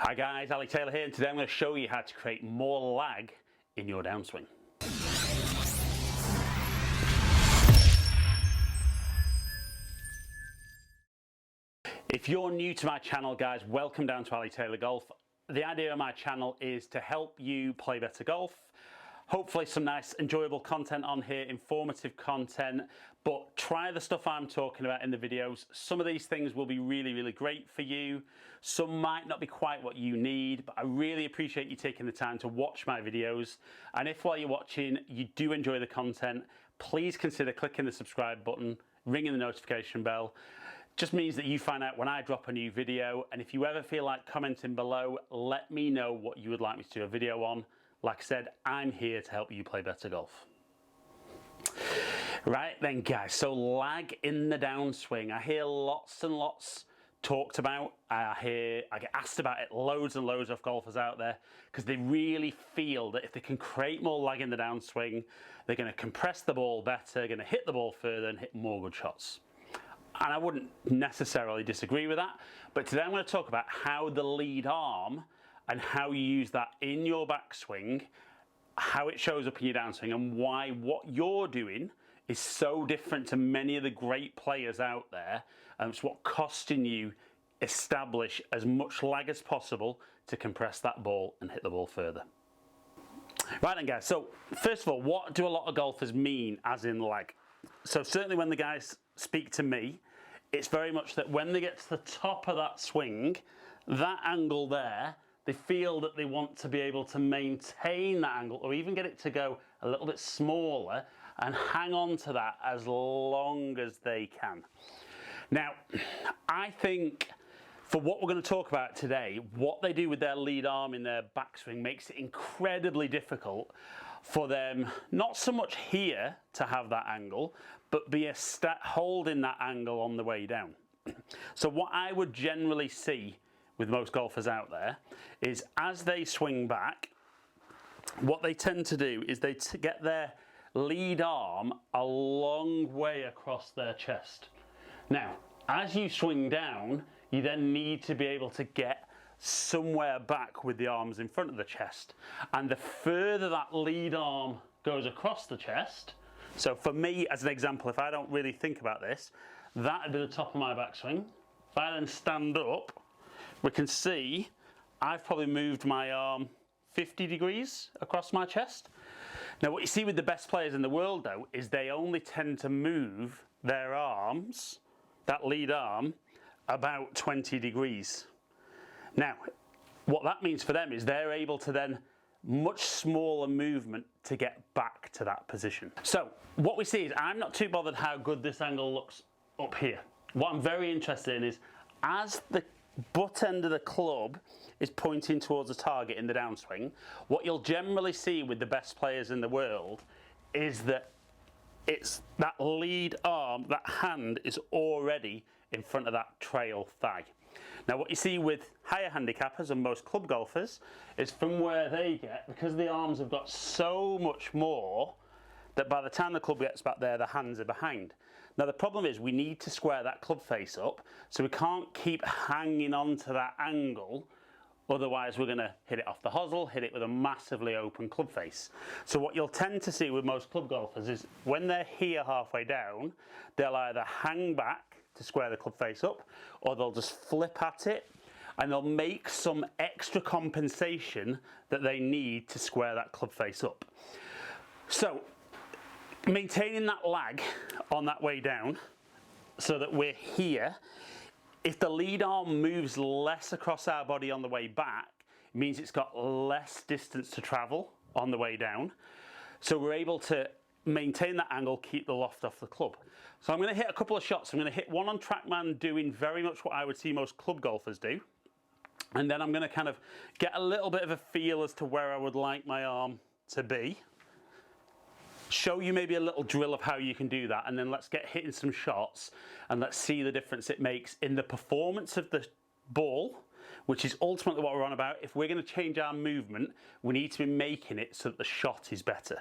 Hi guys, Ali Taylor here, and today I'm going to show you how to create more lag in your downswing. If you're new to my channel, guys, welcome down to Ali Taylor Golf. The idea of my channel is to help you play better golf. Hopefully some nice enjoyable content on here, informative content, but try the stuff I'm talking about in the videos. Some of these things will be really great for you. Some might not be quite what you need, but I really appreciate you taking the time to watch my videos. And if while you're watching you do enjoy the content, please consider clicking the subscribe button, ringing the notification bell. Just means that you find out when I drop a new video, and if you ever feel like commenting below, let me know what you would like me to do a video on. Like I said, I'm here to help you play better golf. Right then guys, so lag in the downswing. I hear lots and lots talked about. I get asked about it loads and loads of golfers out there because they really feel that if they can create more lag in the downswing, they're going to compress the ball better, going to hit the ball further and hit more good shots. And I wouldn't necessarily disagree with that, but today I'm going to talk about how the lead arm and how you use that in your backswing, how it shows up in your downswing, and why what you're doing is so different to many of the great players out there, and it's what costing you establish as much lag as possible to compress that ball and hit the ball further. Right then guys, so first of all, what do a lot of golfers mean as in lag? So certainly when the guys speak to me, it's very much that when they get to the top of that swing, that angle there, they feel that they want to be able to maintain that angle or even get it to go a little bit smaller and hang on to that as long as they can. Now, I think for what we're going to talk about today, what they do with their lead arm in their backswing makes it incredibly difficult for them, not so much here to have that angle, but be holding that angle on the way down. So what I would generally see with most golfers out there is as they swing back, what they tend to do is they get their lead arm a long way across their chest. Now, as you swing down, you then need to be able to get somewhere back with the arms in front of the chest. And the further that lead arm goes across the chest, so for me, as an example, if I don't really think about this, that would be the top of my backswing. If I then stand up, we can see I've probably moved my arm 50 degrees across my chest. Now what you see with the best players in the world though is they only tend to move their arms, that lead arm, about 20 degrees. Now what that means for them is they're able to then much smaller movement to get back to that position. So what we see is I'm not too bothered how good this angle looks up here. What I'm very interested in is as the butt end of the club is pointing towards a target in the downswing, what you'll generally see with the best players in the world is that it's that lead arm, that hand is already in front of that trail thigh. Now what you see with higher handicappers and most club golfers is from where they get, because the arms have got so much more, that by the time the club gets back there, the hands are behind. Now the problem is we need to square that club face up, so we can't keep hanging on to that angle, otherwise we're going to hit it off the hosel, hit it with a massively open club face. So what you'll tend to see with most club golfers is when they're here halfway down, they'll either hang back to square the club face up, or they'll just flip at it and they'll make some extra compensation that they need to square that club face up. So maintaining that lag on that way down so that we're here, if the lead arm moves less across our body on the way back, it means it's got less distance to travel on the way down. So we're able to maintain that angle, keep the loft off the club. So I'm going to hit a couple of shots. I'm going to hit one on TrackMan doing very much what I would see most club golfers do. And then I'm going to kind of get a little bit of a feel as to where I would like my arm to be. Show you maybe a little drill of how you can do that, and then let's get hitting some shots and let's see the difference it makes in the performance of the ball, which is ultimately what we're on about. If we're going to change our movement, we need to be making it so that the shot is better.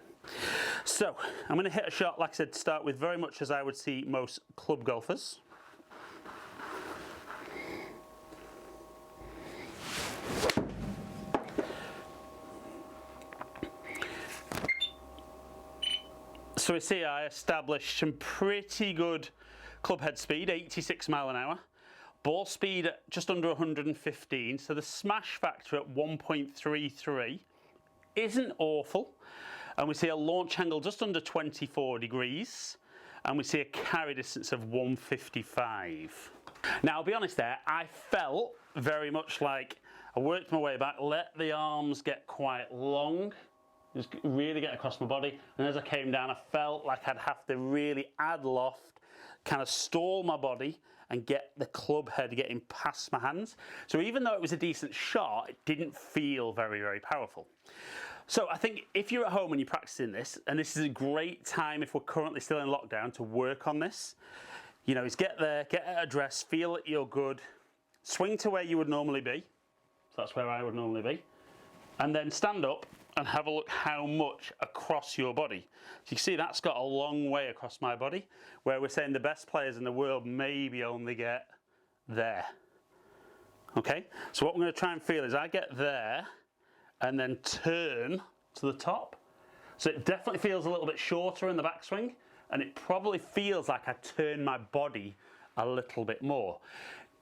So I'm going to hit a shot, like I said, to start with, very much as I would see most club golfers. So we see I established some pretty good club head speed, 86 mile an hour. Ball speed at just under 115, so the smash factor at 1.33 isn't awful. And we see a launch angle just under 24 degrees, and we see a carry distance of 155. Now, I'll be honest there, I felt very much like I worked my way back, let the arms get quite long, just really get across my body, and as I came down, I felt like I'd have to really add loft, kind of stall my body, and get the club head getting past my hands. So even though it was a decent shot, it didn't feel very, very powerful. So I think if you're at home and you're practicing this, and this is a great time if we're currently still in lockdown to work on this, you know, is get there, get at address, feel that you're good, swing to where you would normally be. So that's where I would normally be. And then stand up and have a look how much across your body. So you can see that's got a long way across my body, where we're saying the best players in the world maybe only get there. Okay, so what we're going to try and feel is I get there and then turn to the top. So it definitely feels a little bit shorter in the backswing, and it probably feels like I turn my body a little bit more.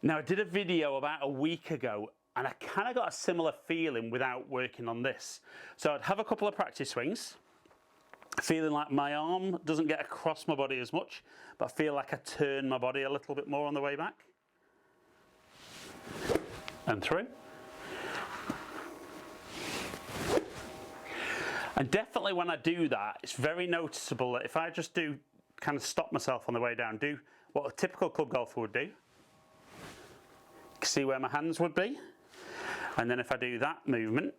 Now, I did a video about a week ago and I kind of got a similar feeling without working on this. So I'd have a couple of practice swings, feeling like my arm doesn't get across my body as much, but I feel like I turn my body a little bit more on the way back. And through. And definitely when I do that, it's very noticeable that if I just do kind of stop myself on the way down, do what a typical club golfer would do, see where my hands would be, and then if I do that movement,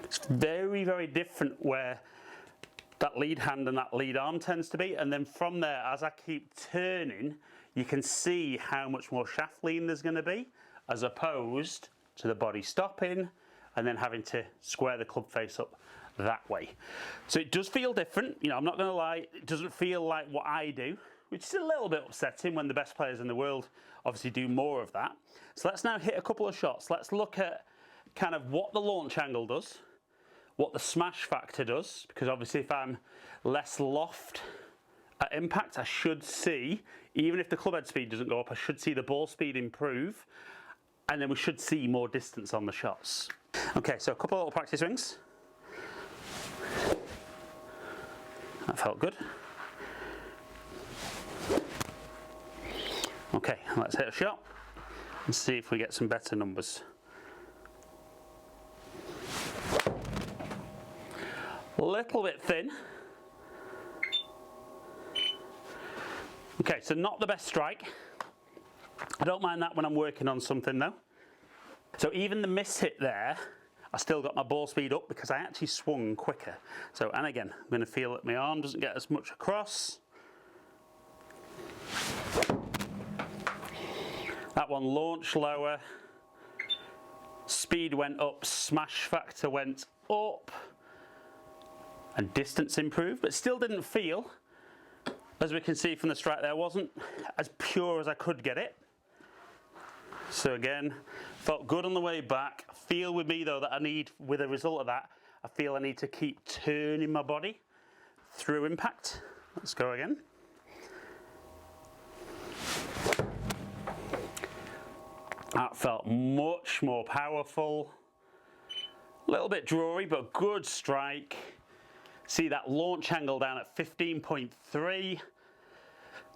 it's very, very different where that lead hand and that lead arm tends to be, and then from there, as I keep turning, you can see how much more shaft lean there's going to be, as opposed to the body stopping and then having to square the club face up that way. So it does feel different, you know, I'm not going to lie, it doesn't feel like what I do, which is a little bit upsetting when the best players in the world obviously do more of that. So let's now hit a couple of shots. Let's look at kind of what the launch angle does, what the smash factor does, because obviously if I'm less loft at impact, I should see, even if the club head speed doesn't go up, I should see the ball speed improve, and then we should see more distance on the shots. Okay, so a couple of little practice swings. That felt good. Okay, let's hit a shot and see if we get some better numbers. A little bit thin. Okay, so not the best strike. I don't mind that when I'm working on something though. So even the miss hit there, I still got my ball speed up because I actually swung quicker. So, and again, I'm going to feel that my arm doesn't get as much across. That one launched lower, speed went up, smash factor went up, and distance improved, but still didn't feel, as we can see from the strike there, wasn't as pure as I could get it. So again, felt good on the way back. Feel with me though that I need, with a result of that, I feel I need to keep turning my body through impact. Let's go again. That felt much more powerful. A little bit drawy, but good strike. See that launch angle down at 15.3.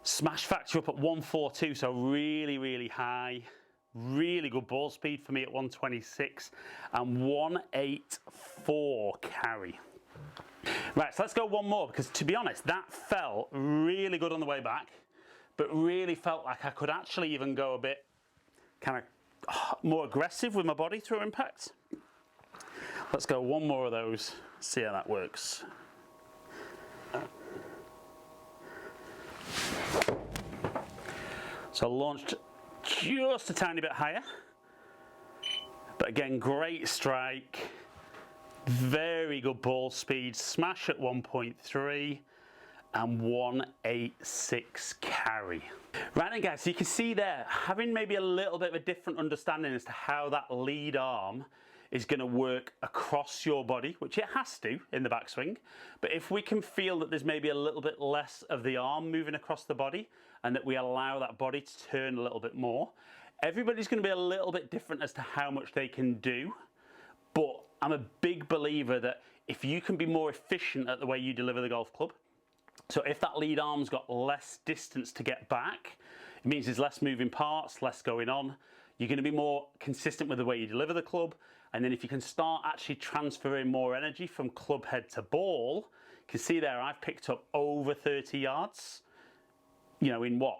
Smash factor up at 142, so really, really high. Really good ball speed for me at 126 and 184 carry. Right, so let's go one more, because to be honest, that felt really good on the way back, but really felt like I could actually even go a bit kind of more aggressive with my body through impact. Let's go one more of those, see how that works. So launched just a tiny bit higher, but again, great strike, very good ball speed, smash at 1.3 and 186 carry. Right then guys, so you can see there, having maybe a little bit of a different understanding as to how that lead arm is going to work across your body, which it has to in the backswing. But if we can feel that there's maybe a little bit less of the arm moving across the body and that we allow that body to turn a little bit more, everybody's going to be a little bit different as to how much they can do. But I'm a big believer that if you can be more efficient at the way you deliver the golf club, so if that lead arm's got less distance to get back, it means there's less moving parts, less going on. You're going to be more consistent with the way you deliver the club. And then if you can start actually transferring more energy from club head to ball, you can see there I've picked up over 30 yards, you know, in what,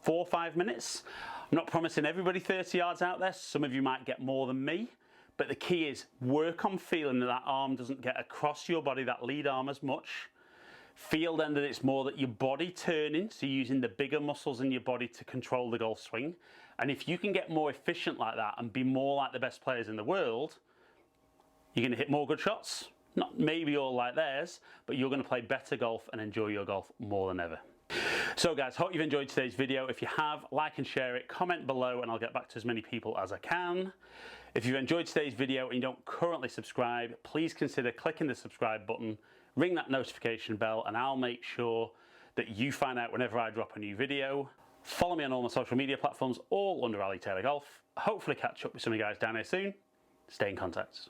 4 or 5 minutes? I'm not promising everybody 30 yards out there. Some of you might get more than me. But the key is work on feeling that that arm doesn't get across your body, that lead arm, as much. Feel then that it's more that your body turning, so using the bigger muscles in your body to control the golf swing. And if you can get more efficient like that and be more like the best players in the world, you're going to hit more good shots. Not maybe all like theirs, but you're going to play better golf and enjoy your golf more than ever. So guys, hope you've enjoyed today's video. If you have, like and share it, comment below, and I'll get back to as many people as I can. If you've enjoyed today's video and you don't currently subscribe, please consider clicking the subscribe button, ring that notification bell, and I'll make sure that you find out whenever I drop a new video. Follow me on all my social media platforms, all under Ali Taylor Golf. Hopefully catch up with some of you guys down here soon. Stay in contact.